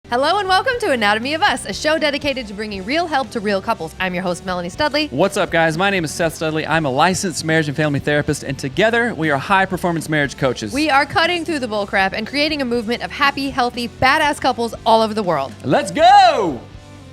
Hello and welcome to Anatomy of Us, a show dedicated to bringing real help to real couples. I'm your host, Melanie Studley. What's up, guys? My name is Seth Studley. I'm a licensed marriage and family therapist, and together we are high-performance marriage coaches. We are cutting through the bullcrap and creating a movement of happy, healthy, badass couples all over the world. Let's go!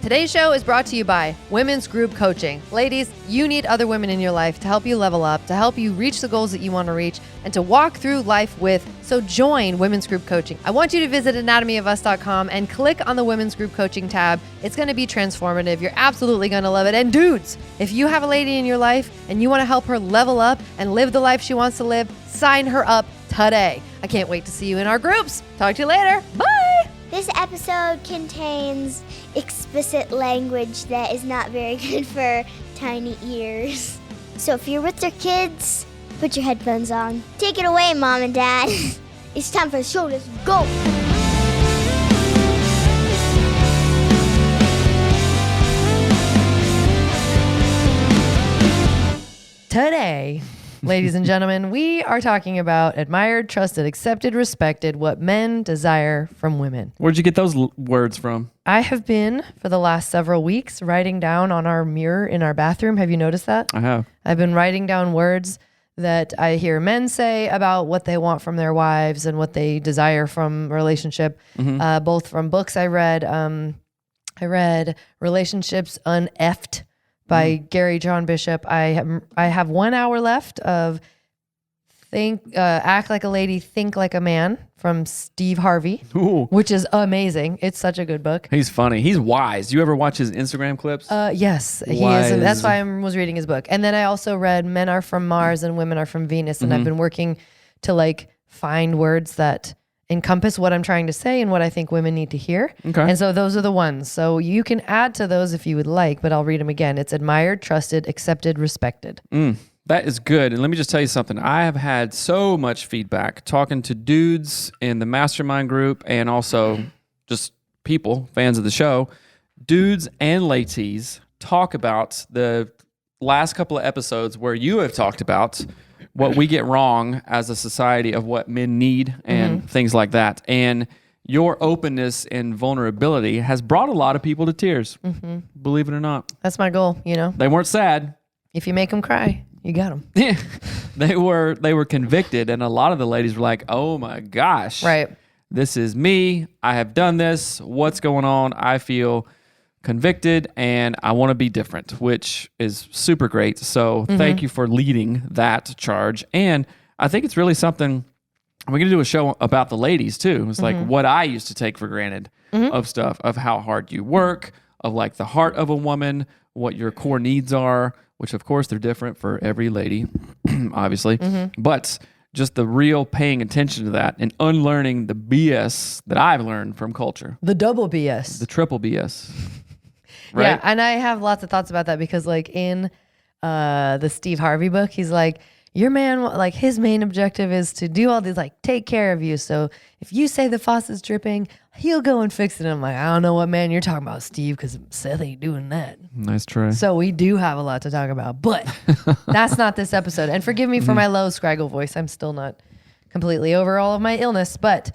Today's show is brought to you by Women's Group Coaching. Ladies, you need other women in your life to help you level up, to help you reach the goals that you want to reach, and to walk through life with. So join Women's Group Coaching. I want you to visit anatomyofus.com and click on the Women's Group Coaching tab. It's going to be transformative. You're absolutely going to love it. And dudes, if you have a lady in your life and you want to help her level up and live the life she wants to live, sign her up today. I can't wait to see you in our groups. Talk to you later. Bye. This episode contains explicit language that is not very good for tiny ears. So if you're with your kids, put your headphones on. Take it away, Mom and Dad. It's time for the show. Let's go. Today, ladies and gentlemen, we are talking about admired, trusted, accepted, respected, what men desire from women. Where'd you get those words from? I have been, for the last several weeks, writing down on our mirror in our bathroom. Have you noticed that? I have. I've been writing down words that I hear men say about what they want from their wives and what they desire from a relationship, both from books I read. I read Relationships Uneffed by Gary John Bishop. I have 1 hour left of Act Like a Lady, Think Like a Man from Steve Harvey, which is amazing. It's such a good book. He's funny. He's wise. You ever watch his Instagram clips? Yes, he is. And that's why I was reading his book. And then I also read Men Are From Mars and Women Are From Venus. And I've been working to find words that encompass what I'm trying to say and what I think women need to hear. Okay. And so those are the ones. So you can add to those if you would like, but I'll read them again. It's admired, trusted, accepted, respected. That is good. And let me just tell you something. I have had so much feedback talking to dudes in the mastermind group and also just people, fans of the show. Dudes and ladies talk about the last couple of episodes where you have talked about what we get wrong as a society of what men need and things like that. And your openness and vulnerability has brought a lot of people to tears, believe it or not. That's my goal, They weren't sad. If you make them cry, you got them. Yeah, they were convicted, and a lot of the ladies were like, "Oh my gosh, right? This is me. I have done this. What's going on? I feel convicted, and I want to be different," which is super great. So thank you for leading that charge. And I think it's really something. We're going to do a show about the ladies too. It's like what I used to take for granted of stuff, of how hard you work, of the heart of a woman, what your core needs are. Which, of course, they're different for every lady, obviously. But just the real paying attention to that and unlearning the BS that I've learned from culture. The double BS. The triple BS. Right? Yeah, and I have lots of thoughts about that because, in the Steve Harvey book, he's like, your man, his main objective is to do all these, take care of you. So if you say the faucet's dripping, he'll go and fix it. And I'm like, I don't know what man you're talking about, Steve, because Seth ain't doing that. Nice try. So we do have a lot to talk about, but that's not this episode. And forgive me for my low scraggle voice. I'm still not completely over all of my illness. But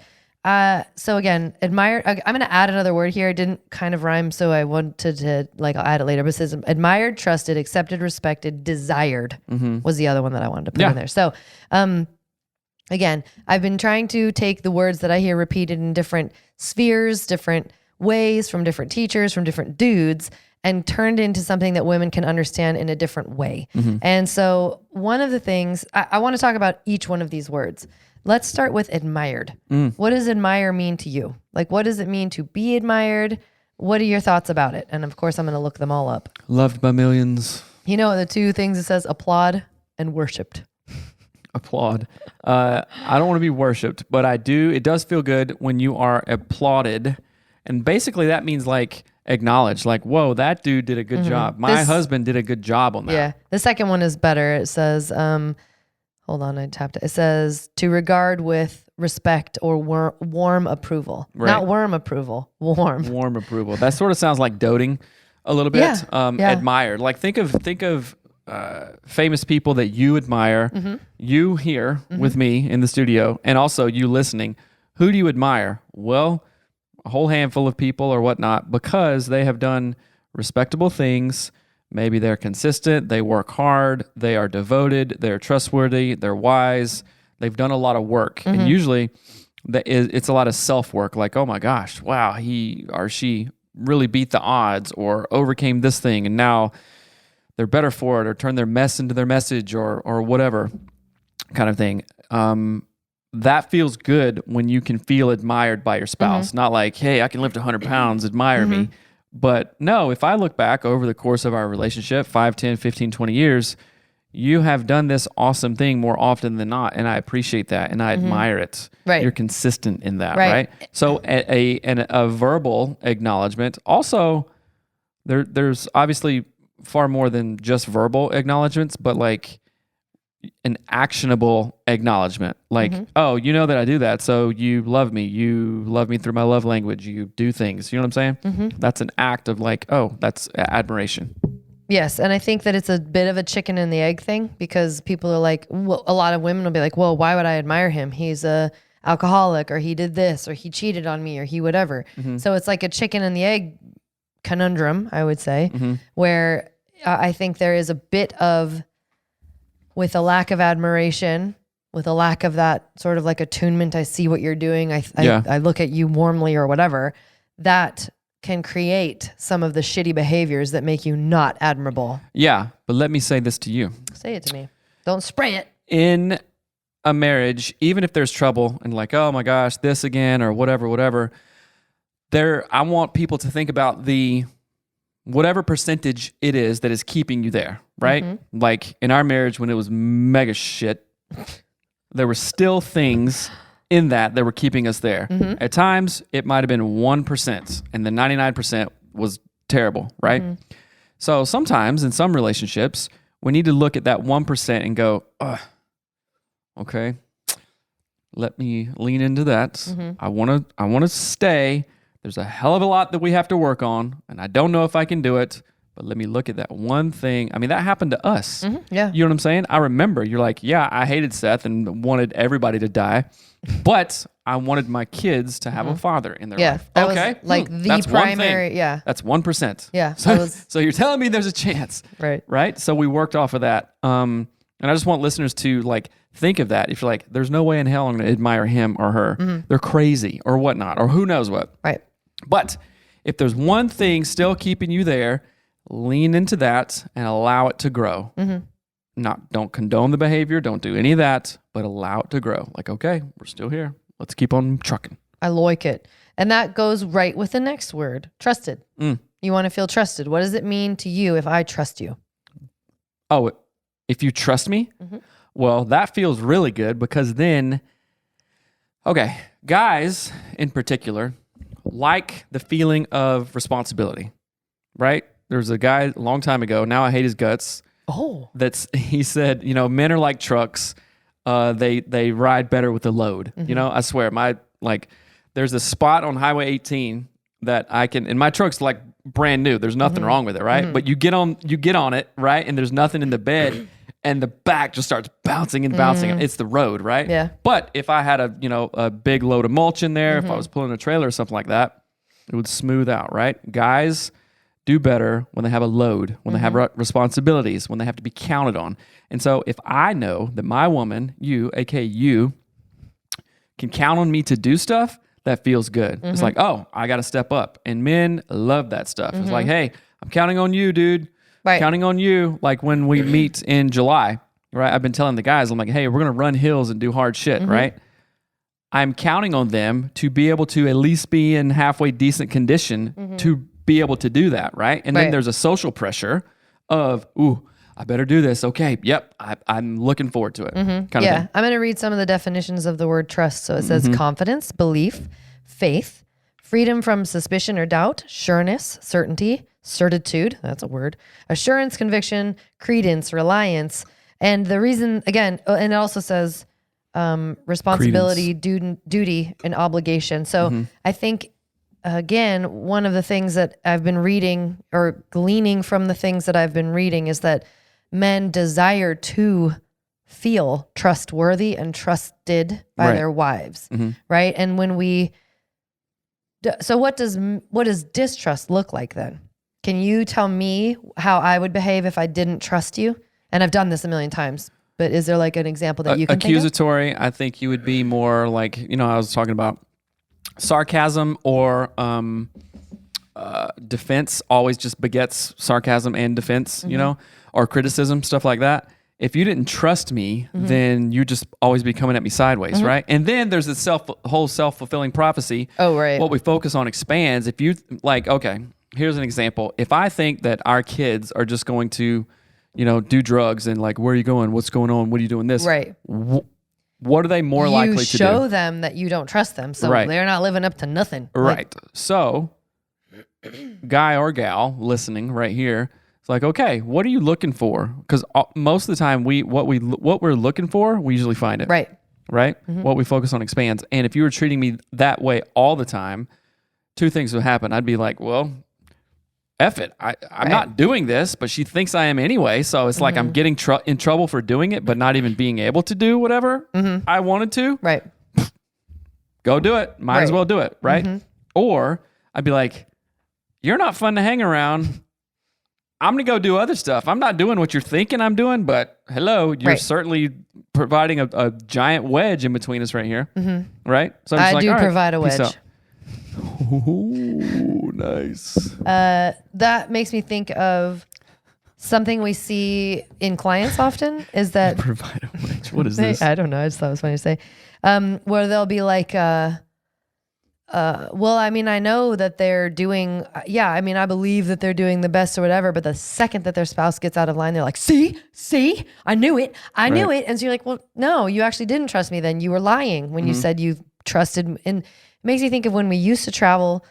so again, admire. I'm going to add another word here. It didn't kind of rhyme, so I wanted to I'll add it later. But it says admired, trusted, accepted, respected, desired was the other one that I wanted to put in there. So again, I've been trying to take the words that I hear repeated in different spheres, different ways, from different teachers, from different dudes, and turned into something that women can understand in a different way. And so one of the things, I want to talk about each one of these words. Let's start with admired. What does admire mean to you? What does it mean to be admired? What are your thoughts about it? And of course, I'm going to look them all up. Loved by millions. The two things it says, applaud and worshipped. Applaud. I don't want to be worshipped, but I do. It does feel good when you are applauded. And basically that means acknowledge, whoa, that dude did a good job. My husband did a good job on that. Yeah. The second one is better. It says, hold on, I tapped it. It says to regard with respect or warm approval. Right. Not worm approval, warm. Warm approval. That sort of sounds like doting a little bit. Yeah. Admired. Think of famous people that you admire, you here with me in the studio, and also you listening. Who do you admire? Well, a whole handful of people or whatnot because they have done respectable things. Maybe they're consistent, they work hard, they are devoted, they're trustworthy, they're wise, they've done a lot of work. And usually it's a lot of self-work, like, oh my gosh, wow, he or she really beat the odds or overcame this thing and now they're better for it, or turned their mess into their message, or whatever kind of thing. That feels good when you can feel admired by your spouse. Not like, hey, I can lift 100 pounds, admire me. But no, if I look back over the course of our relationship, 5, 10, 15, 20 years, you have done this awesome thing more often than not, and I appreciate that, and I admire it. Right. You're consistent in that, right? So a verbal acknowledgement. Also, there's obviously far more than just verbal acknowledgments, but like an actionable acknowledgement. Like, oh, you know that I do that, so you love me. You love me through my love language. You do things. You know what I'm saying? That's an act of like, oh, that's admiration. Yes, and I think that it's a bit of a chicken and the egg thing, because people are like, well, a lot of women will be like, well, why would I admire him? He's a alcoholic, or he did this, or he cheated on me, or he whatever. So it's like a chicken and the egg conundrum, I would say, where I think there is a bit of, with a lack of admiration, with a lack of that sort of like attunement, I see what you're doing, I look at you warmly or whatever, that can create some of the shitty behaviors that make you not admirable. Yeah, but let me say this to you. Say it to me. Don't spray it. In a marriage, even if there's trouble and like, oh my gosh, this again or whatever, I want people to think about the whatever percentage it is that is keeping you there, right? Like in our marriage, when it was mega shit, there were still things in that were keeping us there. At times, it might have been 1%, and the 99% was terrible, right? So sometimes in some relationships, we need to look at that 1% and go, okay, let me lean into that. I want to stay. There's a hell of a lot that we have to work on, and I don't know if I can do it, but let me look at that one thing. I mean, that happened to us. Yeah. You know what I'm saying? I remember you're like, yeah, I hated Seth and wanted everybody to die, but I wanted my kids to have a father in their life. That okay. was like the That's primary, That's 1%. Yeah. So you're telling me there's a chance. Right. So we worked off of that. And I just want listeners to like think of that. If you're like, there's no way in hell I'm going to admire him or her. They're crazy or whatnot, or who knows what. Right. But if there's one thing still keeping you there, lean into that and allow it to grow. Don't condone the behavior. Don't do any of that, but allow it to grow. Like, okay, we're still here. Let's keep on trucking. I like it. And that goes right with the next word, trusted. You want to feel trusted. What does it mean to you if I trust you? Oh, if you trust me? Well, that feels really good, because then, okay, guys in particular like the feeling of responsibility, right? There was a guy a long time ago, now I hate his guts. He said, men are like trucks. They ride better with the load. I swear, there's a spot on Highway 18 that I can, and my truck's like brand new. There's nothing wrong with it, right? But you get on it, right? And there's nothing in the bed, and the back just starts bouncing and bouncing. It's the road, right? Yeah. But if I had a big load of mulch in there, if I was pulling a trailer or something like that, it would smooth out, right? Guys do better when they have a load, when they have responsibilities, when they have to be counted on. And so if I know that my woman, you, aka you, can count on me to do stuff, that feels good. It's like, oh, I got to step up. And men love that stuff. It's like, hey, I'm counting on you, dude. Right. Counting on you. Like when we meet in July, right? I've been telling the guys, I'm like, hey, we're going to run hills and do hard shit, right? I'm counting on them to be able to at least be in halfway decent condition to be able to do that, right? And then there's a social pressure of, ooh, I better do this. Okay, yep, I'm looking forward to it. Kind of thing. I'm going to read some of the definitions of the word trust. So it says confidence, belief, faith, freedom from suspicion or doubt, sureness, certainty, certitude, that's a word, assurance, conviction, credence, reliance. And the reason, again, and it also says responsibility, duty, and obligation. So I think, again, one of the things that I've been reading or gleaning from the things that I've been reading is that men desire to feel trustworthy and trusted by their wives, right? And when we So what does distrust look like then? Can you tell me how I would behave if I didn't trust you? And I've done this a million times, but is there like an example that you can accusatory? I think you would be more like, I was talking about sarcasm or defense always just begets sarcasm and defense, or criticism, stuff like that. If you didn't trust me, then you just always be coming at me sideways, right? And then there's this whole self-fulfilling prophecy. Oh, right. What we focus on expands. If you okay, here's an example. If I think that our kids are just going to, do drugs and like, where are you going? What's going on? What are you doing this? Right. What are they more likely to do? You show them that you don't trust them, so they're not living up to nothing. Right. So, guy or gal listening right here, it's like, okay, what are you looking for? Because most of the time, what we're looking for, we usually find it. Right. Right. What we focus on expands. And if you were treating me that way all the time, two things would happen. I'd be like, well, F it. I'm not doing this, but she thinks I am anyway. So it's like I'm getting in trouble for doing it, but not even being able to do whatever I wanted to. Right. Go do it. Might as well do it. Right. Or I'd be like, you're not fun to hang around. I'm going to go do other stuff. I'm not doing what you're thinking I'm doing, but hello, you're certainly providing a giant wedge in between us right here. Right. So I do provide a wedge. Oh, nice. That makes me think of something we see in clients often is that provide a wedge. What is this? I don't know. I just thought it was funny to say. Where they'll be like, well, I mean, I know that they're doing, I believe that they're doing the best or whatever, but the second that their spouse gets out of line, they're like, see, I knew it. I knew it. And so you're like, well, no, you actually didn't trust me then. You were lying when you said you trusted. And it makes me think of when we used to travel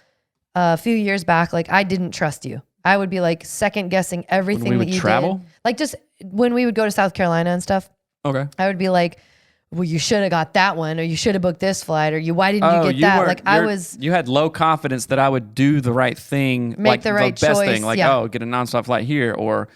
a few years back, like I didn't trust you. I would be like second guessing everything that you did. Like just when we would go to South Carolina and stuff. Okay. I would be like, well, you should have got that one, or you should have booked this flight, or why didn't you get that? You had low confidence that I would do the right thing, make the right best choice, thing, like get a nonstop flight here, or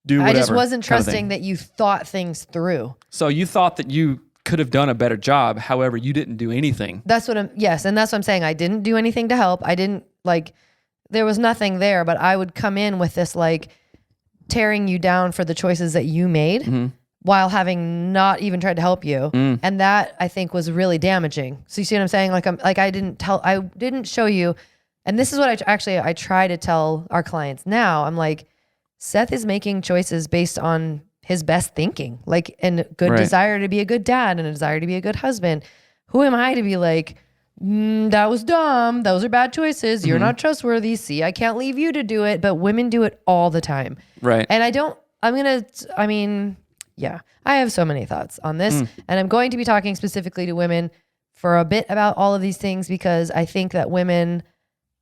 do whatever. I just wasn't trusting that you thought things through. So you thought that you could have done a better job, however, you didn't do anything. And that's what I'm saying. I didn't do anything to help. I didn't there was nothing there, but I would come in with this tearing you down for the choices that you made. While having not even tried to help you. And that I think was really damaging. So you see what I'm saying? I didn't show you. And this is what I try to tell our clients now. I'm like, Seth is making choices based on his best thinking, and good desire to be a good dad and a desire to be a good husband. Who am I to be like, that was dumb. Those are bad choices. You're not trustworthy. See, I can't leave you to do it. But women do it all the time. Right. And I have so many thoughts on this, and I'm going to be talking specifically to women for a bit about all of these things because I think that women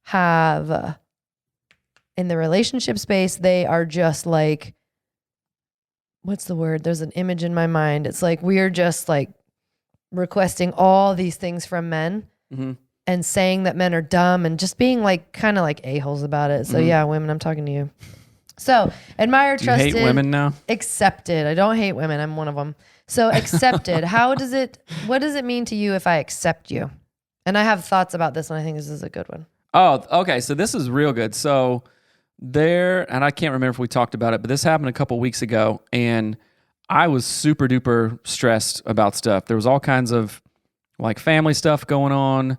have, in the relationship space, they are just like, what's the word? There's an image in my mind. It's like we're just requesting all these things from men and saying that men are dumb and just being kind of a-holes about it. So yeah, women, I'm talking to you. So, admire, trusted. You hate women now? Accepted. I don't hate women. I'm one of them. So, accepted. What does it mean to you if I accept you? And I have thoughts about this, and I think this is a good one. Oh, okay. So, this is real good. So, and I can't remember if we talked about it, but this happened a couple weeks ago, and I was super duper stressed about stuff. There was all kinds of family stuff going on.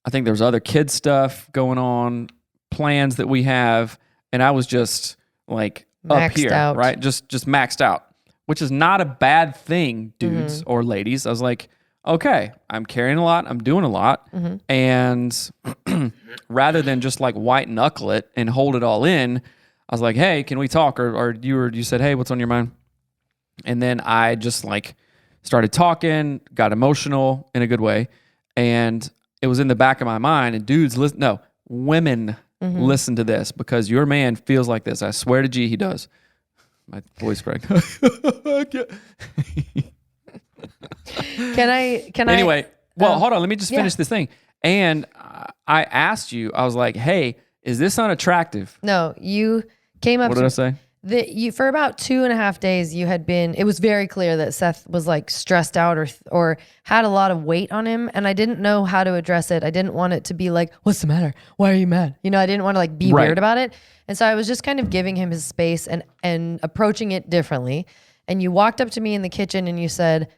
I think there was other kids stuff going on, plans that we have, and I was just up here, out. Right? Just maxed out, which is not a bad thing, dudes or ladies. I was like, okay, I'm carrying a lot, I'm doing a lot, and rather than just white knuckle it and hold it all in, I was like, hey, can we talk? Or you said, hey, what's on your mind? And then I just started talking, got emotional in a good way, and it was in the back of my mind. And women. Listen to this because your man feels like this. I swear to G, he does. My voice cracked. Anyway, hold on. Let me just finish this thing. And I asked you, I was like, hey, is this unattractive? No, you came up What did I say? For about 2.5 days, it was very clear that Seth was like stressed out or had a lot of weight on him. And I didn't know how to address it. I didn't want it to be like, what's the matter? Why are you mad? You know, I didn't want to like be weird about it. And so I was just kind of giving him his space and approaching it differently. And you walked up to me in the kitchen and you said,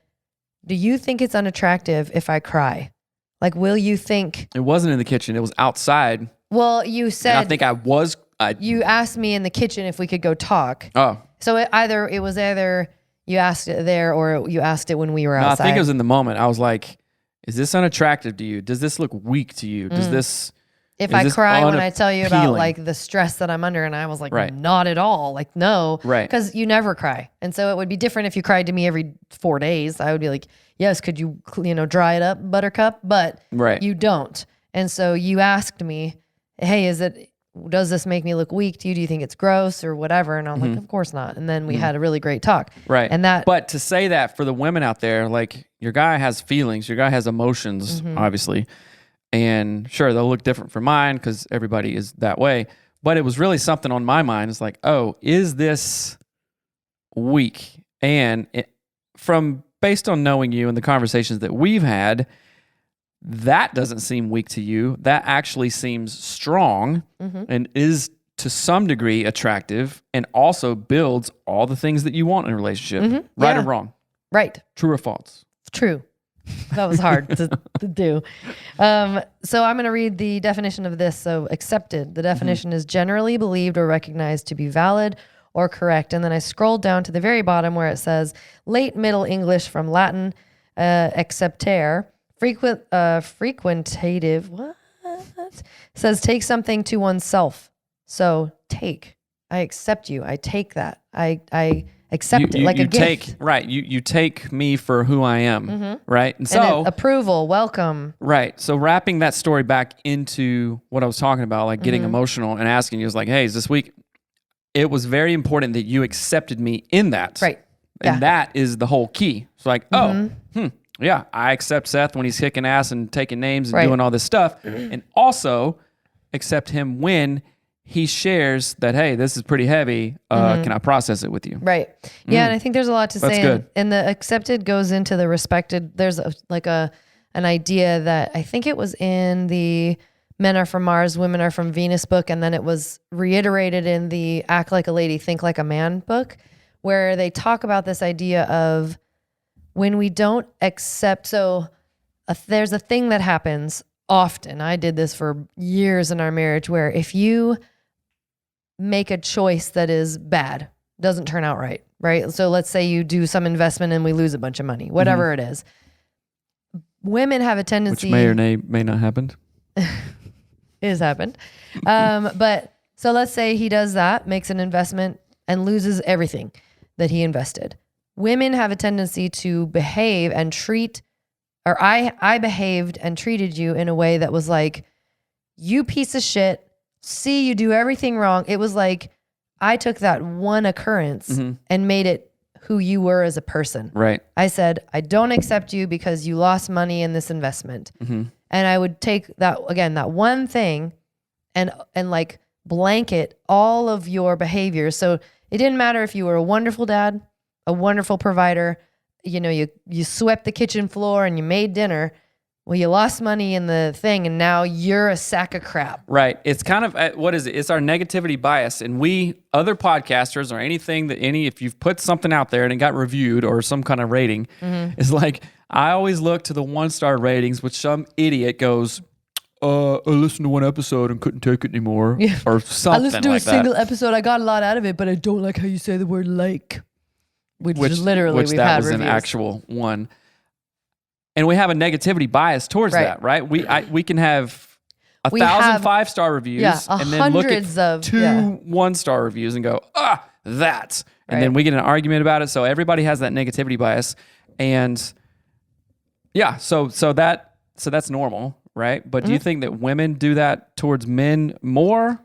do you think it's unattractive if I cry? Like, will you think? It wasn't in the kitchen. It was outside. Well, you said. And I think I was. You asked me in the kitchen if we could go talk. Oh. So it was either you asked it there or you asked it when we were outside. I think it was in the moment. I was like, is this unattractive to you? Does this look weak to you? Does this... If I cry when I tell you about like the stress that I'm under, and I was like, not at all. Like, no. Right. Because you never cry. And so it would be different if you cried to me every 4 days. I would be like, yes, could you, dry it up, buttercup? But you don't. And so you asked me, hey, does this make me look weak to you? Do you think it's gross or whatever? And I'm like, of course not. And then we had a really great talk. Right. And but to say that for the women out there, like your guy has feelings, your guy has emotions, obviously. And sure, they'll look different from mine because everybody is that way. But it was really something on my mind. It's like, oh, is this weak? And based on knowing you and the conversations that we've had, that doesn't seem weak to you. That actually seems strong and is to some degree attractive and also builds all the things that you want in a relationship. Right or wrong? Right. True or false? True. That was hard to do. So I'm going to read the definition of this. So accepted. The definition is generally believed or recognized to be valid or correct. And then I scrolled down to the very bottom where it says late Middle English from Latin, acceptare. Frequentative, what? Says take something to oneself. So take. I accept you. I take that. I accept it like a gift. Right. You take me for who I am. Right. And so approval, welcome. Right. So wrapping that story back into what I was talking about, like getting emotional and asking you, was like, hey, is this week? It was very important that you accepted me in that. Right. And that is the whole key. It's like, yeah, I accept Seth when he's kicking ass and taking names and doing all this stuff. And also accept him when he shares that, hey, this is pretty heavy. Can I process it with you? Right. Yeah, and I think there's a lot to say. Good. And the accepted goes into the respected. There's an idea that I think it was in the Men Are From Mars, Women Are From Venus book. And then it was reiterated in the Act Like a Lady, Think Like a Man book, where they talk about this idea of when we don't accept, there's a thing that happens often. I did this for years in our marriage where if you make a choice that is bad, doesn't turn out right? So let's say you do some investment and we lose a bunch of money, whatever it is. Women have a tendency. Which may or may not happen. It has happened. But so let's say he does that, makes an investment and loses everything that he invested. Women have a tendency to behave and treat, or I behaved and treated you in a way that was like, you piece of shit, see, you do everything wrong. It was like, I took that one occurrence and made it who you were as a person. Right. I said, I don't accept you because you lost money in this investment. And I would take that one thing and like blanket all of your behaviors. So it didn't matter if you were a wonderful dad, a wonderful provider, you swept the kitchen floor and you made dinner. Well, you lost money in the thing and now you're a sack of crap. Right. It's kind of, what is it? It's our negativity bias. And other podcasters or anything if you've put something out there and it got reviewed or some kind of rating, it's like, I always look to the 1-star ratings, which some idiot goes, I listened to one episode and couldn't take it anymore. Yeah. Or something like that. I listened to a single episode. I got a lot out of it, but I don't like how you say the word like. Which literally we've had was reviews. An actual one. And we have a negativity bias towards that, right? We can have 1,000 5-star reviews and then look at 2 1-star reviews and go, that. And then we get an argument about it. So everybody has that negativity bias. And yeah, so that's normal, right? But do you think that women do that towards men more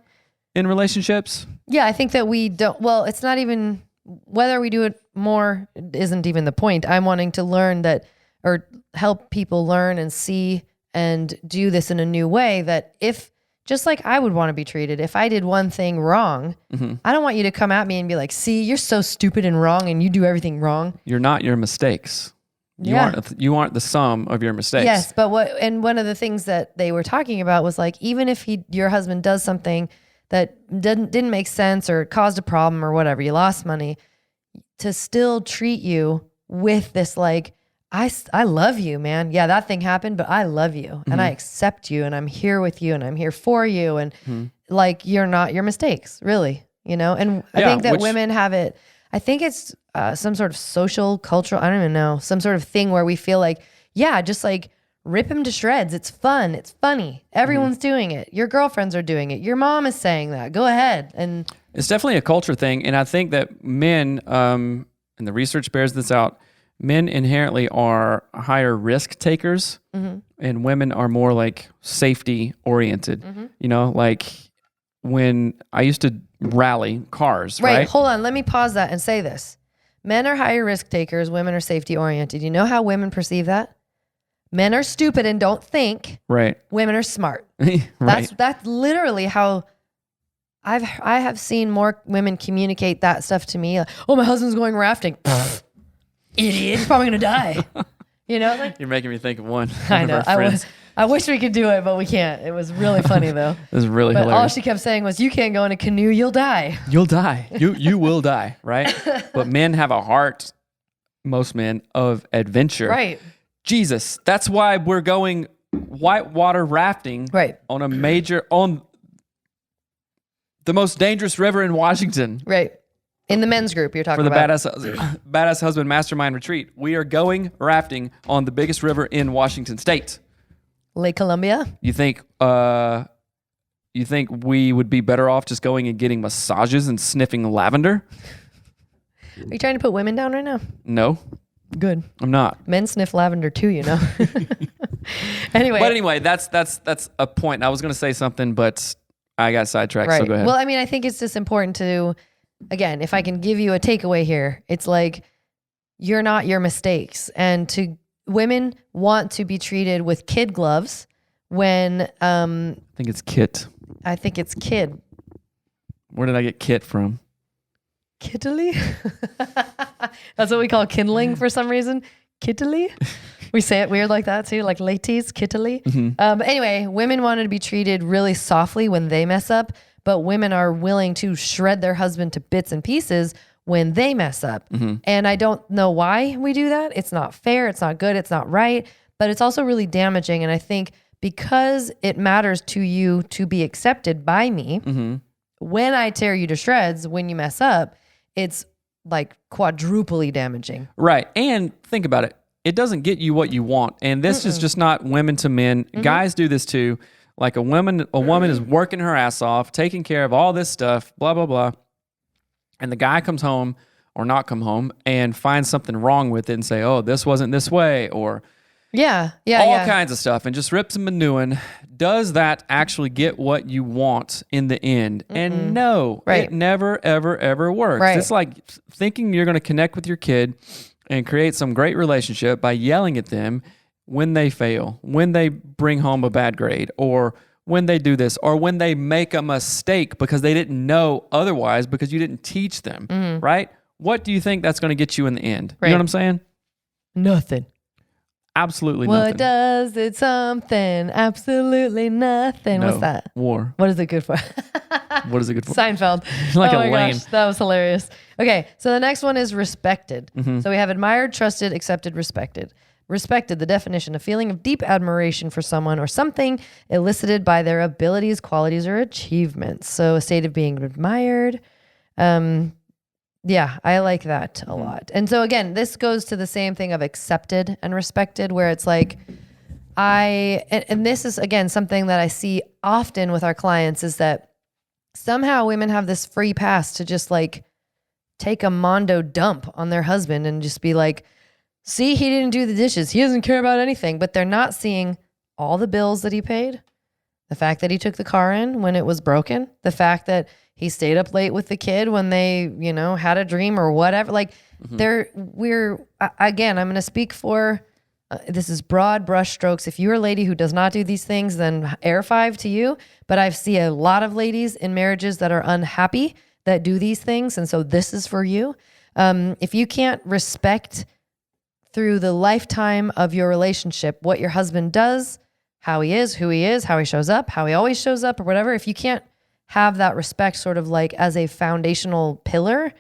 in relationships? Yeah, I think that we don't. Well, it's not even whether we do it more isn't even the point. I'm wanting to learn that, or help people learn and see and do this in a new way, that if just like I would want to be treated. If I did one thing wrong, I don't want you to come at me and be like, see, you're so stupid and wrong and you do everything wrong. You're not your mistakes. You aren't the sum of your mistakes. Yes, but one of the things that they were talking about was like, even if your husband does something that didn't make sense or caused a problem or whatever, you lost money, to still treat you with this like, I love you, man. Yeah, that thing happened, but I love you and I accept you and I'm here with you and I'm here for you. And like, you're not your mistakes, really, you know? And I think that women have it, I think it's some sort of social, cultural, I don't even know, some sort of thing where we feel like, yeah, just like rip him to shreds. It's fun. It's funny. Everyone's doing it. Your girlfriends are doing it. Your mom is saying that. Go ahead. And it's definitely a culture thing. And I think that men, and the research bears this out, men inherently are higher risk takers and women are more like safety oriented. You know, like when I used to rally cars, right? Hold on. Let me pause that and say this. Men are higher risk takers. Women are safety oriented. You know how women perceive that? Men are stupid and don't think. Right. Women are smart. Right. That's literally how I have seen more women communicate that stuff to me. Like, oh, my husband's going rafting. Idiot. He's probably going to die. You know? Like, you're making me think of one. I know. I wish we could do it, but we can't. It was really funny though. It was really hilarious. All she kept saying was, you can't go in a canoe, you'll die. You'll die. You will die, right? But men have a heart, most men, of adventure. Right. Jesus. That's why we're going whitewater rafting on the most dangerous river in Washington. Right. In the men's group you're talking about. For the Badass Husband Mastermind Retreat. We are going rafting on the biggest river in Washington State. Lake Columbia? You think we would be better off just going and getting massages and sniffing lavender? Are you trying to put women down right now? No. Good. I'm not. Men sniff lavender too, you know. Anyway, that's a point. I was going to say something, but I got sidetracked, so go ahead. Well, I mean, I think it's just important to, again, if I can give you a takeaway here, it's like, you're not your mistakes. And women want to be treated with kid gloves when... I think it's kit. I think it's kid. Where did I get kit from? Kittily? That's what we call kindling for some reason. Kittily? We say it weird like that too, like ladies, kittily. But anyway, women want to be treated really softly when they mess up, but women are willing to shred their husband to bits and pieces when they mess up. And I don't know why we do that. It's not fair. It's not good. It's not right. But it's also really damaging. And I think because it matters to you to be accepted by me, when I tear you to shreds, when you mess up, it's like quadruply damaging. Right. And think about it. It doesn't get you what you want. And this is just not women to men. Guys do this too. Like a woman is working her ass off, taking care of all this stuff, blah, blah, blah. And the guy comes home or not come home and finds something wrong with it and say, oh, this wasn't this way, or all kinds of stuff, and just rips him a new one. Does that actually get what you want in the end? And no, it never, ever, ever works. Right. It's like thinking you're going to connect with your kid and create some great relationship by yelling at them when they fail, when they bring home a bad grade, or when they do this, or when they make a mistake because they didn't know otherwise because you didn't teach them, right? What do you think that's going to get you in the end? You know what I'm saying? Nothing. Absolutely nothing. What does it something? Absolutely nothing. No. What's that? War. What is it good for? What is it good for? Seinfeld. Like oh a my lame. gosh, that was hilarious. Okay, so the next one is respected. So we have admired, trusted, accepted, respected. Respected, the definition, a feeling of deep admiration for someone or something elicited by their abilities, qualities, or achievements. So a state of being admired. Yeah, I like that a lot. And so again, this goes to the same thing of accepted and respected, where it's like, and this is again, something that I see often with our clients, is that somehow women have this free pass to just like take a mondo dump on their husband and just be like, see, he didn't do the dishes. He doesn't care about anything. But they're not seeing all the bills that he paid, the fact that he took the car in when it was broken, the fact that he stayed up late with the kid when they, had a dream or whatever. Like again, I'm going to speak for This is broad brush strokes. If you're a lady who does not do these things, then air 5 to you. But I see a lot of ladies in marriages that are unhappy that do these things. And so this is for you. If you can't respect through the lifetime of your relationship what your husband does, how he is, who he is, how he shows up, how he always shows up or whatever, if you can't have that respect sort of like as a foundational pillar,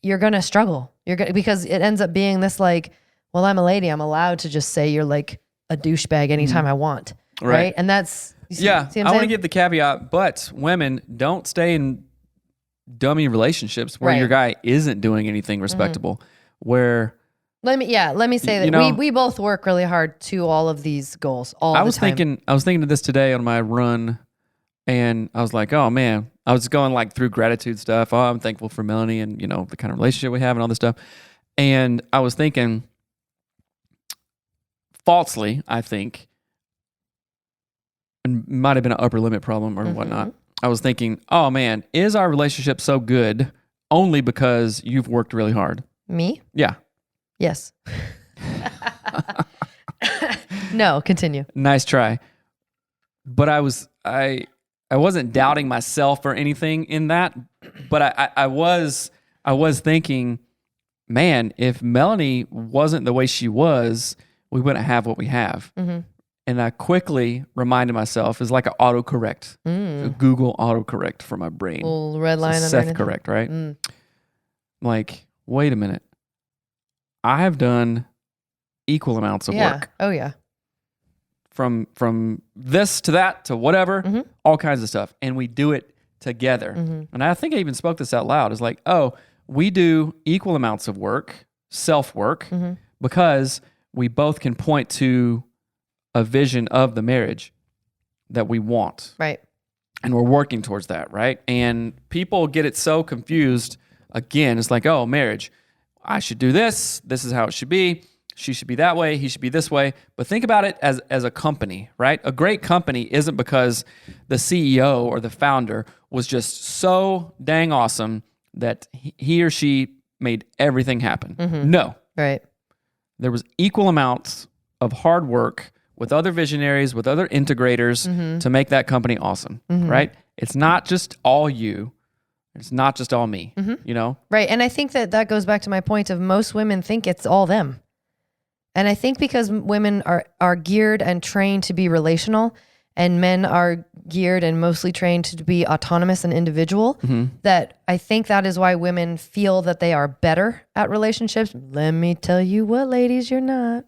you're going to struggle. Because it ends up being this like, well, I'm a lady. I'm allowed to just say you're like a douchebag anytime I want. Right. And that's, see I what I'm want to saying? give the caveat, but women, don't stay in dummy relationships where your guy isn't doing anything respectable, where Let me say that you know, we both work really hard to all of these goals all I the was time. I was thinking of this today on my run, and I was like, oh man, I was going like through gratitude stuff. Oh, I'm thankful for Melanie and, you know, the kind of relationship we have and all this stuff. And I was thinking, falsely, I think, and might have been an upper limit problem or whatnot. I was thinking, oh man, is our relationship so good only because you've worked really hard? Me? Yeah. Yes. No, continue. Nice try. But I wasn't doubting myself or anything in that, but I was thinking, man, if Melanie wasn't the way she was, we wouldn't have what we have. And I quickly reminded myself, it's like an autocorrect, a Google autocorrect for my brain. Little red line It's a underneath. Seth correct, right? Like, wait a minute. I have done equal amounts of work. Oh yeah. From this to that to whatever, all kinds of stuff. And we do it together. And I think I even spoke this out loud. It's like, oh, we do equal amounts of work, self-work, because we both can point to a vision of the marriage that we want. Right. And we're working towards that, right? And people get it so confused. Again, it's like, oh, marriage, I should do this. This is how it should be. She should be that way. He should be this way. But think about it as a company, right? A great company isn't because the CEO or the founder was just so dang awesome that he or she made everything happen. No. Right. There was equal amounts of hard work with other visionaries, with other integrators to make that company awesome, right? It's not just all you. It's not just all me, you know? Right. And I think that goes back to my point of most women think it's all them. And I think because women are geared and trained to be relational and men are geared and mostly trained to be autonomous and individual, that I think that is why women feel that they are better at relationships. Let me tell you what, ladies, you're not.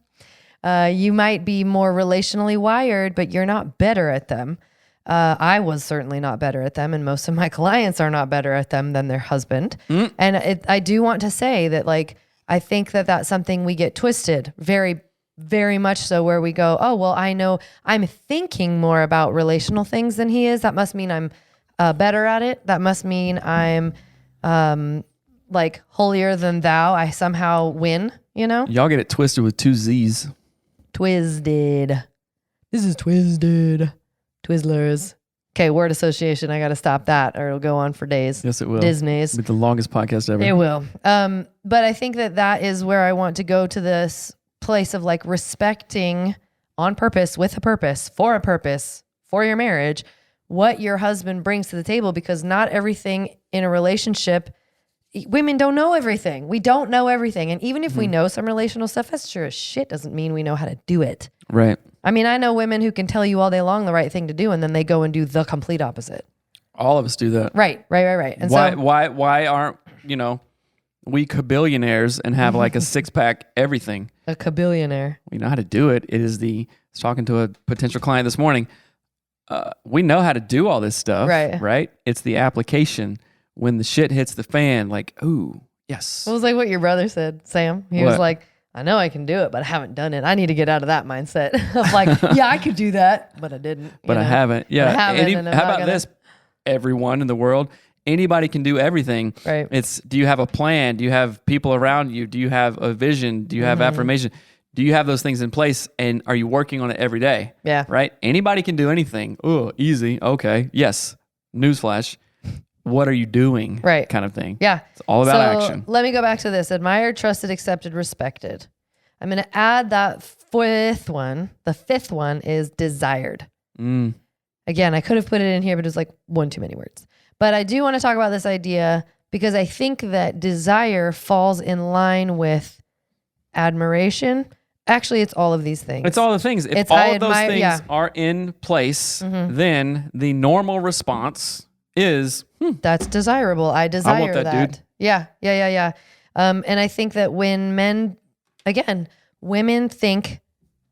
You might be more relationally wired, but you're not better at them. I was certainly not better at them, and most of my clients are not better at them than their husband. And I do want to say that, like, I think that that's something we get twisted very, very much so, where we go, oh, well, I know I'm thinking more about relational things than he is. That must mean I'm better at it. That must mean I'm like holier than thou. I somehow win, you know? Y'all get it twisted with 2 Z's. Twisted. This is twisted. Twizzlers. Okay, word association. I got to stop that or it'll go on for days. Yes, it will. Disney's. It'll be the longest podcast ever. It will. But I think that is where I want to go, to this place of like respecting on purpose, with a purpose, for your marriage, what your husband brings to the table, because not everything in a relationship, women don't know everything. We don't know everything. And even if we know some relational stuff, that's sure as shit doesn't mean we know how to do it. Right. I mean, I know women who can tell you all day long the right thing to do, and then they go and do the complete opposite. All of us do that. Right. And why aren't, you know, we kabillionaires and have like a 6-pack everything? A kabillionaire. We know how to do it. I was talking to a potential client this morning. We know how to do all this stuff. Right. It's the application when the shit hits the fan, like, ooh, yes. It was like what your brother said, Sam. He was like, I know I can do it, but I haven't done it. I need to get out of that mindset of like, yeah, I could do that, but I didn't. But I haven't. Yeah. How about this? Everyone in the world, anybody can do everything. Right. It's, do you have a plan? Do you have people around you? Do you have a vision? Do you have affirmation? Do you have those things in place? And are you working on it every day? Yeah. Right? Anybody can do anything. Oh, easy. Okay. Yes. Newsflash. What are you doing? Right. Kind of thing. Yeah. It's all about action. Let me go back to this. Admired, trusted, accepted, respected. I'm going to add that fifth one. The fifth one is desired. Again, I could have put it in here, but it was like one too many words. But I do want to talk about this idea because I think that desire falls in line with admiration. Actually, it's all of these things. It's all the things. If all of those things are in place, then the normal response is, that's desirable. I desire want that, dude. Yeah. And I think that when men, again, women think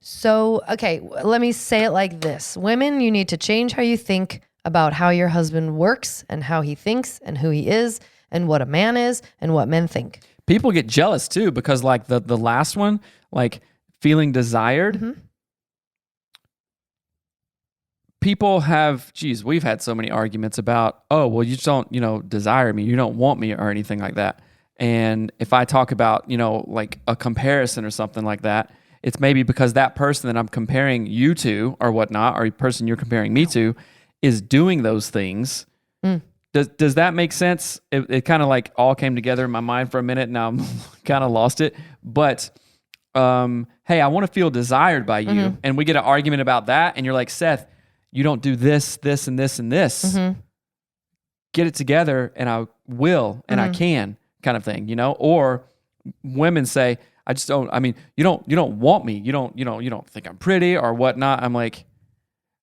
so, okay, let me say it like this. Women, you need to change how you think about how your husband works and how he thinks and who he is and what a man is and what men think. People get jealous too because like the last one, like feeling desired, people have, we've had so many arguments about, oh, well, you just don't, desire me. You don't want me or anything like that. And if I talk about, like a comparison or something like that, it's maybe because that person that I'm comparing you to or whatnot, or a person you're comparing me to is doing those things. Does that make sense? It kind of like all came together in my mind for a minute. Now I'm kind of lost it. But hey, I want to feel desired by you. And we get an argument about that. And you're like, Seth, you don't do this, this, and this, and this. Get it together and I will and I can kind of thing, Or women say, I just don't, you don't want me. You don't think I'm pretty or whatnot. I'm like,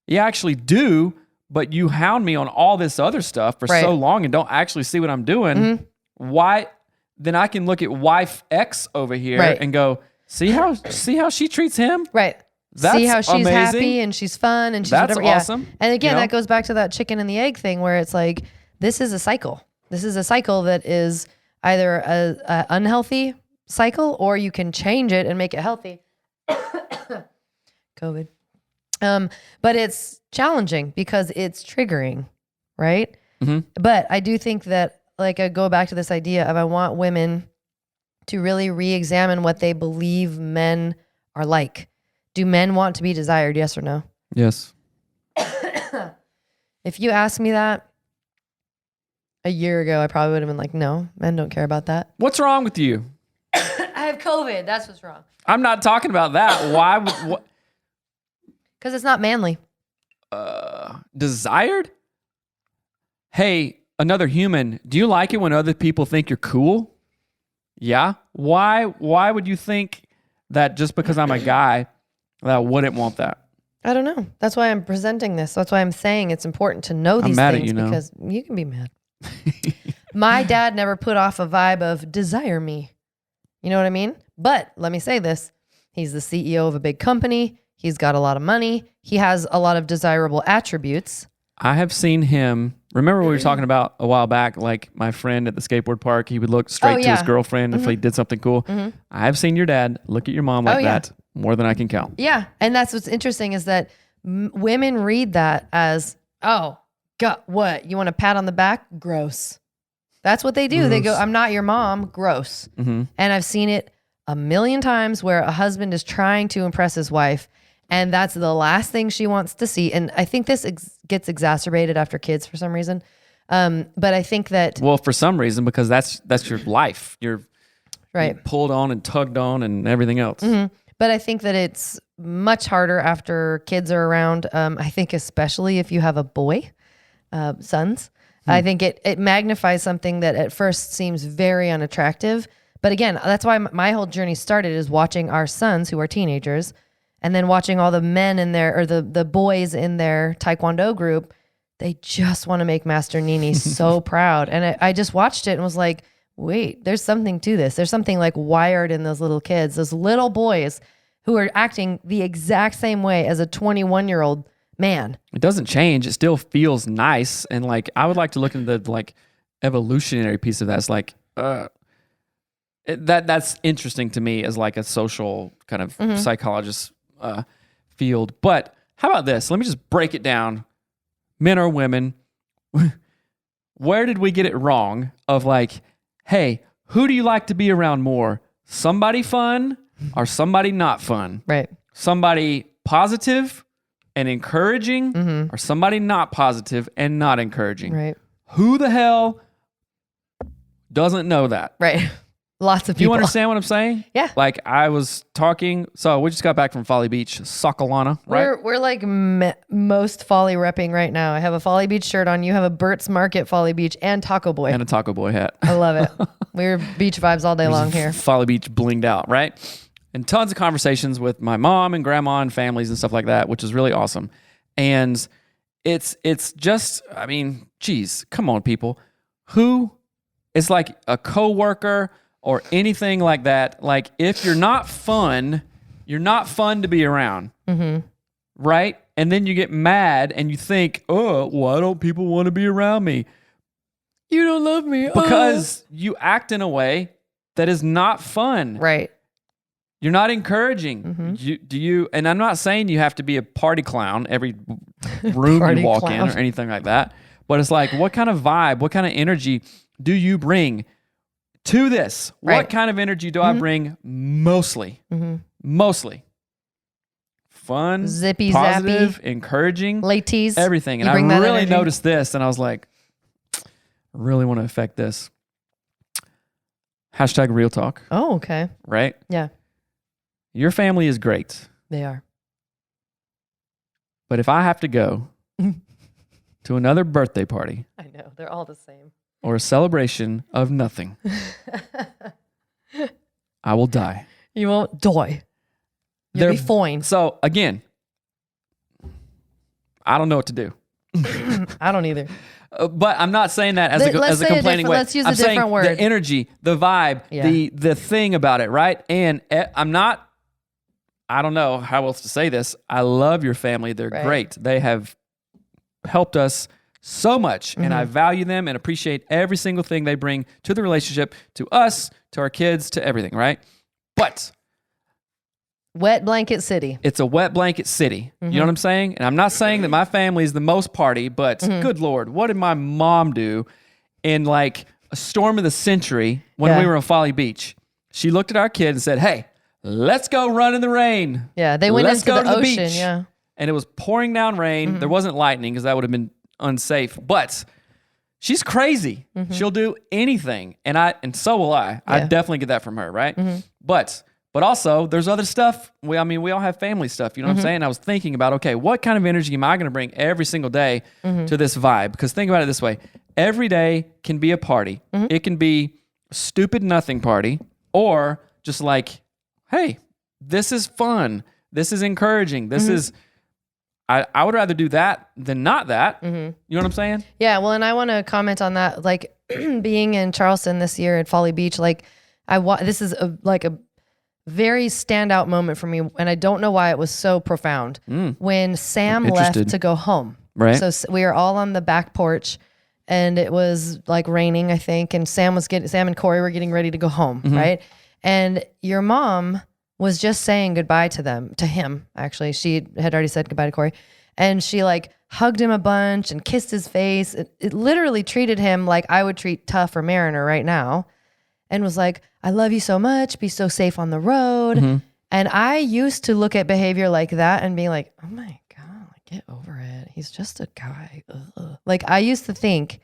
yeah, I actually do, but you hound me on all this other stuff for so long and don't actually see what I'm doing. Why? Then I can look at wife X over here and go, see how she treats him? Right. That's see how she's amazing. Happy and she's fun and she's That's whatever. awesome. Yeah. And again, that goes back to that chicken and the egg thing where it's like, this is a cycle. This is a cycle that is either a unhealthy cycle or you can change it and make it healthy. COVID. But it's challenging because it's triggering, right? But I do think that, like, I go back to this idea of I want women to really re-examine what they believe men are like. Do men want to be desired? Yes or no? Yes. If you asked me that a year ago, I probably would have been like, no, men don't care about that. What's wrong with you? I have COVID. That's what's wrong. I'm not talking about that. Why? What? Because it's not manly. Desired? Hey, another human, do you like it when other people think you're cool? Yeah. Why would you think that just because I'm a guy that I wouldn't want that? I don't know. That's why I'm presenting this. That's why I'm saying it's important to know these mad things at you now. because you can be mad. My dad never put off a vibe of desire me. You know what I mean? But let me say this. He's the CEO of a big company. He's got a lot of money. He has a lot of desirable attributes. I have seen him. Remember we were talking about a while back, like my friend at the skateboard park, he would look straight to his girlfriend if he did something cool. I have seen your dad look at your mom like that more than I can count. Yeah. And that's what's interesting is that women read that as, oh, God, what? You want a pat on the back? Gross. That's what they do. Gross. They go, I'm not your mom. Gross. And I've seen it a million times where a husband is trying to impress his wife and that's the last thing she wants to see. And I think this gets exacerbated after kids for some reason. But I think that... Well, for some reason, because that's your life. You're pulled on and tugged on and everything else. But I think that it's much harder after kids are around. I think especially if you have a boy, sons. I think it magnifies something that at first seems very unattractive. But again, that's why my whole journey started is watching our sons who are teenagers and then watching all the men in their, or the boys in their Taekwondo group. They just want to make Master Nini so proud. And I just watched it and was like, wait, there's something to this. There's something like wired in those little kids, those little boys who are acting the exact same way as a 21-year-old man. It doesn't change. It still feels nice. And like, I would like to look into the like evolutionary piece of that. It's like, that's interesting to me as like a social kind of psychologist field. But how about this? Let me just break it down. Men or women, where did we get it wrong of like, hey, who do you like to be around more? Somebody fun or somebody not fun? Right. Somebody positive and encouraging or somebody not positive and not encouraging? Right. Who the hell doesn't know that? Right. Lots of people. You understand what I'm saying? Yeah. Like I was talking. So we just got back from Folly Beach, Sokolana, right? We're like most Folly repping right now. I have a Folly Beach shirt on. You have a Burt's Market Folly Beach and Taco Boy. And a Taco Boy hat. I love it. We're beach vibes all day long here. Folly Beach blinged out, right? And tons of conversations with my mom and grandma and families and stuff like that, which is really awesome. And it's just, I mean, geez, come on, people. Who is like a coworker or anything like that? Like, if you're not fun to be around, right? And then you get mad and you think, oh, why don't people want to be around me? You don't love me. Because you act in a way that is not fun. Right. You're not encouraging. And I'm not saying you have to be a party clown every room you walk in or anything like that. But it's like, what kind of vibe, what kind of energy do you bring to this? Right. What kind of energy do I bring mostly? Mostly. Fun, Zippy, positive, zappy, encouraging, ladies, everything. And I really noticed this and I was like, I really want to affect this. Hashtag real talk. Oh, okay. Right? Yeah. Your family is great. They are. But if I have to go to another birthday party, I know. They're all the same. Or a celebration of nothing, I will die. You won't die. You'll be fine. So again, I don't know what to do. I don't either. But I'm not saying that as a complaining way. Let's use I'm a different saying word. The energy, the vibe, the thing about it, right? And I don't know how else to say this. I love your family. They're great. They have helped us so much, and I value them and appreciate every single thing they bring to the relationship, to us, to our kids, to everything, right? But wet blanket city. It's a wet blanket city. You know what I'm saying? And I'm not saying that my family is the most party, but good Lord, what did my mom do in like a storm of the century when we were on Folly Beach? She looked at our kid and said, hey, let's go run in the rain. Yeah, they went into the ocean, beach. yeah. And it was pouring down rain. There wasn't lightning because that would have been unsafe. But she's crazy. She'll do anything. And so will I. Yeah. I definitely get that from her, right? But also, there's other stuff. We all have family stuff. You know what I'm saying? I was thinking about, okay, what kind of energy am I going to bring every single day to this vibe? Because think about it this way. Every day can be a party. It can be a stupid nothing party, or just like, hey, this is fun. This is encouraging. This is... I would rather do that than not that. You know what I'm saying? Yeah. Well, and I want to comment on that. Like being in Charleston this year at Folly Beach, like this is a very standout moment for me. And I don't know why it was so profound. When Sam left to go home. Right. So we were all on the back porch and it was like raining, I think. And Sam and Corey were getting ready to go home. Right. And your mom was just saying goodbye to him, actually. She had already said goodbye to Corey. And she like hugged him a bunch and kissed his face. It literally treated him like I would treat Tough or Mariner right now. And was like, I love you so much. Be so safe on the road. And I used to look at behavior like that and be like, oh my God, get over it. He's just a guy. Ugh. Like I used to think,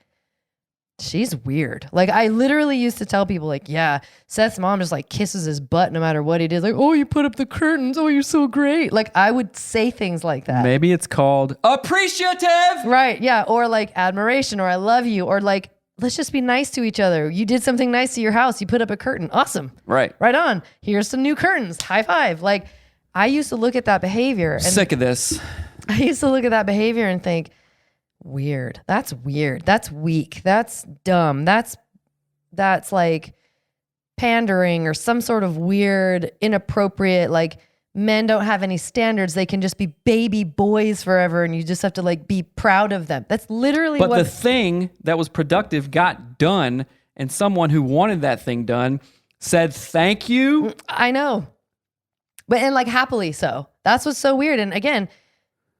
she's weird. Like I literally used to tell people like, yeah, Seth's mom just like kisses his butt no matter what he did. Like, oh, you put up the curtains. Oh, you're so great. Like I would say things like that. Maybe it's called appreciative. Right. Yeah. Or like admiration, or I love you, or like, let's just be nice to each other. You did something nice to your house. You put up a curtain. Awesome. Right. Right on. Here's some new curtains. High five. Like I used to look at that behavior. And sick of this. I used to look at that behavior and think, weird. That's weird. That's weak. That's dumb. That's like pandering or some sort of weird, inappropriate, like men don't have any standards. They can just be baby boys forever and you just have to like be proud of them. That's literally But the thing that was productive got done, and someone who wanted that thing done said thank you. I know. But and like happily so. That's what's so weird. And again,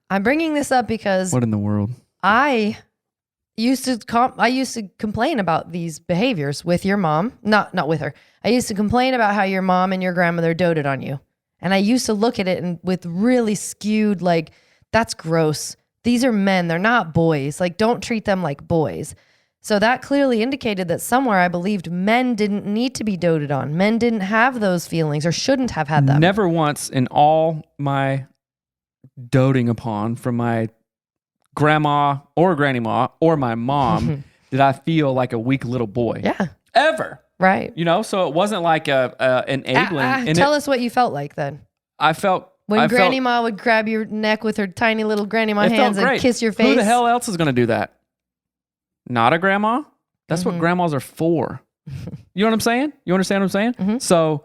I'm bringing this up because what in the world? I used to complain about these behaviors with your mom, not with her. I used to complain about how your mom and your grandmother doted on you. And I used to look at it and with really skewed, like, that's gross. These are men. They're not boys. Like, don't treat them like boys. So that clearly indicated that somewhere I believed men didn't need to be doted on. Men didn't have those feelings or shouldn't have had them. Never once in all my doting upon from my grandma or grannyma or my mom did I feel like a weak little boy. Yeah. Ever. Right. You know, so it wasn't like a enabling. Tell us what you felt like then. I felt... When Grannyma would grab your neck with her tiny little Grannyma hands and kiss your face. Who the hell else is going to do that? Not a grandma? That's what grandmas are for. You know what I'm saying? You understand what I'm saying? So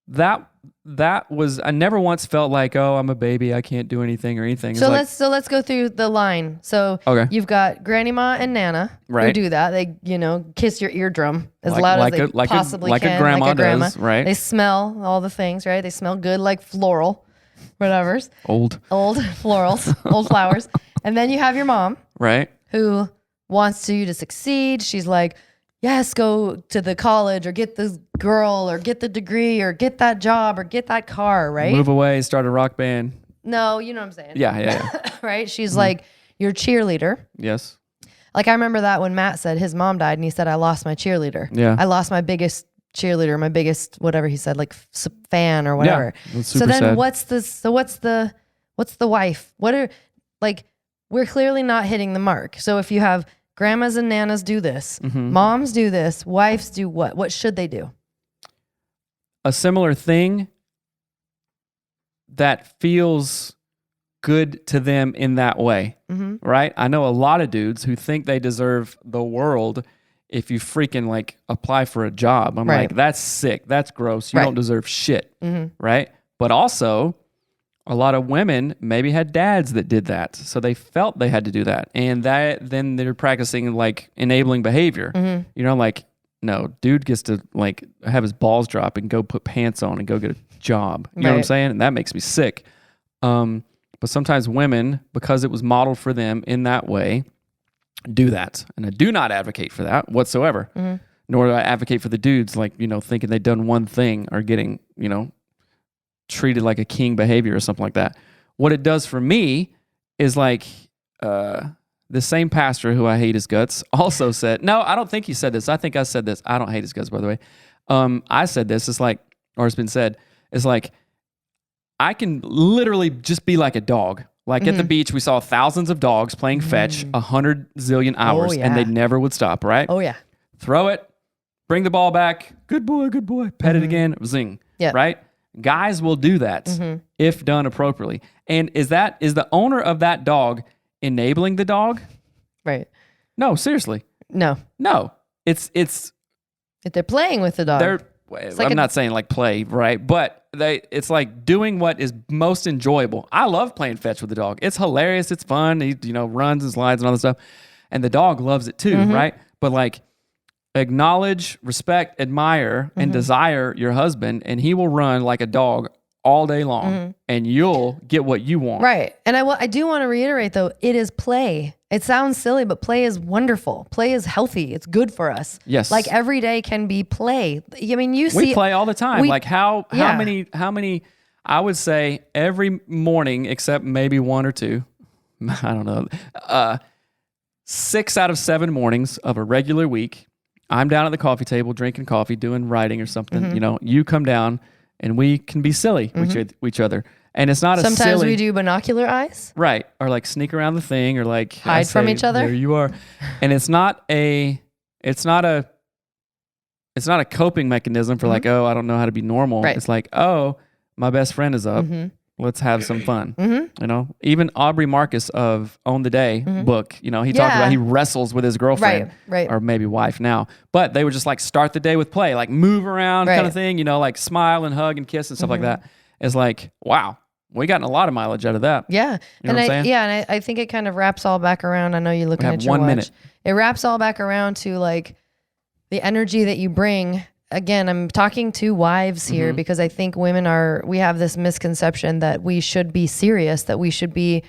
that was, I never once felt like, oh, I'm a baby, I can't do anything or anything. So let's go through the line. So you've got Grannyma and Nana who do that. They, kiss your eardrum as loud as they possibly can. Like a grandma does, right? They smell all the things, right? They smell good like floral, whatever's. Old florals, old flowers. And then you have your mom. Right. Who wants you to succeed. She's like, yes, go to the college or get the girl or get the degree or get that job or get that car, right? Move away, start a rock band. No, you know what I'm saying. Yeah. Right? She's like your cheerleader. Yes. Like I remember that when Matt said his mom died and he said, I lost my cheerleader. Yeah. I lost my biggest cheerleader, my biggest, whatever he said, like fan or whatever. Yeah, so then sad. what's the wife? We're clearly not hitting the mark. So if you have grandmas and nanas do this, moms do this, wives do what? What should they do? A similar thing that feels good to them in that way, right? I know a lot of dudes who think they deserve the world if you freaking like apply for a job. I'm like, that's sick. That's gross. You don't deserve shit, right? But also, a lot of women maybe had dads that did that. So they felt they had to do that. And then they're practicing like enabling behavior. Like, no, dude gets to like have his balls drop and go put pants on and go get a job. You know what I'm saying? And that makes me sick. But sometimes women, because it was modeled for them in that way, do that. And I do not advocate for that whatsoever. Nor do I advocate for the dudes like, thinking they've done one thing or getting, treated like a king behavior or something like that. What it does for me is like the same pastor who I hate his guts also said, no, I don't think he said this. I think I said this. I don't hate his guts, by the way. I said this. It's like, or it's been said, it's like, I can literally just be like a dog. Like at the beach, we saw thousands of dogs playing fetch 100 zillion hours and they never would stop, right? Oh, yeah. Throw it, bring the ball back. Good boy, pet it again, zing, right? Guys will do that if done appropriately. And is the owner of that dog enabling the dog? Right. No, seriously. No. It's if they're playing with the dog. I'm not saying like play, right? But it's like doing what is most enjoyable. I love playing fetch with the dog. It's hilarious. It's fun. He runs and slides and all that stuff. And the dog loves it too, right? But like acknowledge, respect, admire, and desire your husband, and he will run like a dog all day long, and you'll get what you want. Right. And I do want to reiterate, though, it is play. It sounds silly, but play is wonderful. Play is healthy. It's good for us. Yes. Like every day can be play. I mean, we play all the time. Like how many, I would say every morning, except maybe one or two, I don't know, 6 out of 7 mornings of a regular week, I'm down at the coffee table drinking coffee, doing writing or something. You come down and we can be silly with each other. And it's not sometimes we do binocular eyes. Right. Or like sneak around the thing or like hide from each other. There you are. And it's not a coping mechanism for like, oh, I don't know how to be normal. Right. It's like, oh, my best friend is up. Let's have some fun. Even Aubrey Marcus of Own the Day book, he talked about he wrestles with his girlfriend or maybe wife now, but they would just like start the day with play, like move around kind of thing, like smile and hug and kiss and stuff like that. It's like, wow, we gotten a lot of mileage out of that. Yeah. And I think it kind of wraps all back around. I know you're looking at your 1 watch. minute. It wraps all back around to like the energy that you bring. Again, I'm talking to wives here because I think we have this misconception that we should be serious, that we should be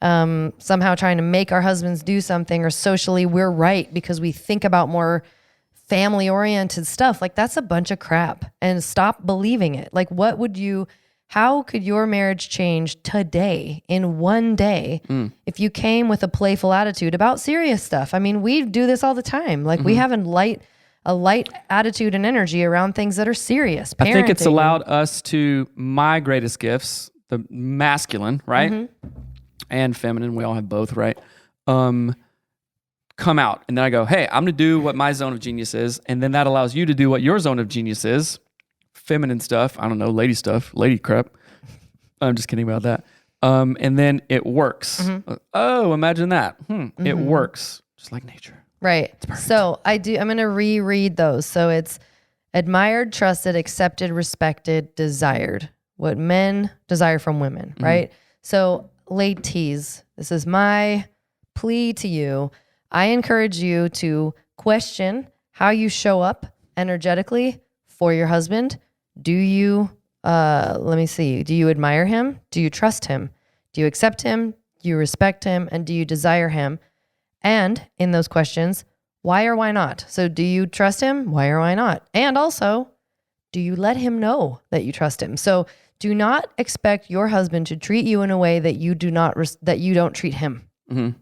somehow trying to make our husbands do something, or socially we're right because we think about more family oriented stuff. Like that's a bunch of crap, and stop believing it. Like what would you How could your marriage change today in one day if you came with a playful attitude about serious stuff? I mean, we do this all the time. Like we have a light attitude and energy around things that are serious. I think it's parenting. allowed us to, my greatest gifts, the masculine, right? And feminine, we all have both, right? Come out. And then I go, hey, I'm going to do what my zone of genius is. And then that allows you to do what your zone of genius is. Feminine stuff, I don't know, lady stuff, lady crap. I'm just kidding about that. And then it works. Oh, imagine that. It works, just like nature. Right. So I'm going to reread those. So it's admired, trusted, accepted, respected, desired. What men desire from women, right? So ladies, this is my plea to you. I encourage you to question how you show up energetically for your husband. Do you, let me see, do you admire him? Do you trust him? Do you accept him? Do you respect him? And do you desire him? And in those questions, why or why not? So do you trust him? Why or why not? And also, do you let him know that you trust him? So do not expect your husband to treat you in a way that you that you don't treat him.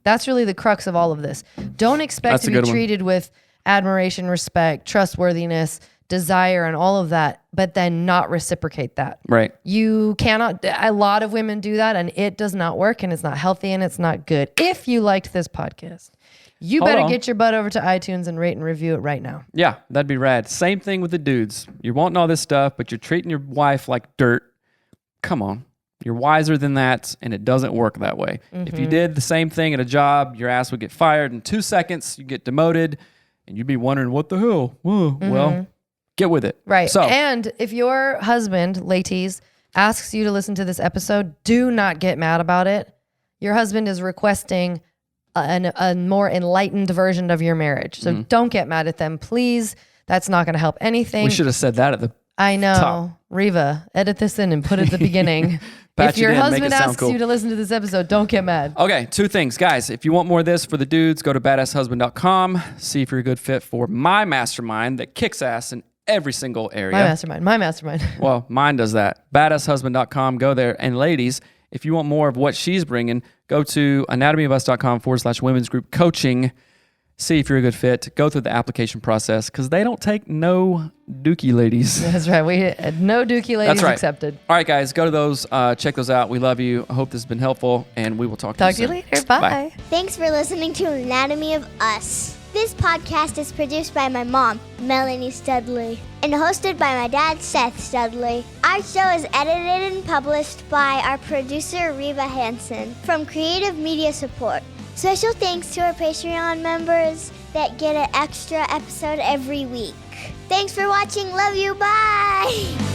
That's really the crux of all of this. Don't expect to be treated with admiration, respect, trustworthiness, desire, and all of that, but then not reciprocate that. Right. You cannot, a lot of women do that, and it does not work, and it's not healthy, and it's not good. If you liked this podcast, you better get your butt over to iTunes and rate and review it right now. Yeah, that'd be rad. Same thing with the dudes. You're wanting all this stuff, but you're treating your wife like dirt. Come on. You're wiser than that, and it doesn't work that way. If you did the same thing at a job, your ass would get fired in 2 seconds, you get demoted, and you'd be wondering, what the hell? Well, get with it. Right. So, and if your husband, ladies, asks you to listen to this episode, do not get mad about it. Your husband is requesting a more enlightened version of your marriage. So don't get mad at them, please. That's not going to help anything. we should have said that at the I know. top. Reva, edit this in and put it at the beginning. Patch If your it in, make husband it sound asks cool. you to listen to this episode, don't get mad. Okay, 2 things. Guys, if you want more of this for the dudes, go to badasshusband.com. See if you're a good fit for my mastermind that kicks ass in every single area. My mastermind. Well, mine does that. Badasshusband.com. Go there. And ladies, if you want more of what she's bringing, go to anatomyofus.com/women's group coaching. See if you're a good fit. Go through the application process because they don't take no dookie ladies. That's right. We no dookie ladies That's right. accepted. All right, guys, go to those. Check those out. We love you. I hope this has been helpful, and we will talk to you soon. later. Bye. Thanks for listening to Anatomy of Us. This podcast is produced by my mom, Melanie Studley, and hosted by my dad, Seth Studley. Our show is edited and published by our producer, Reva Hansen, from Creative Media Support. Special thanks to our Patreon members that get an extra episode every week. Thanks for watching. Love you. Bye.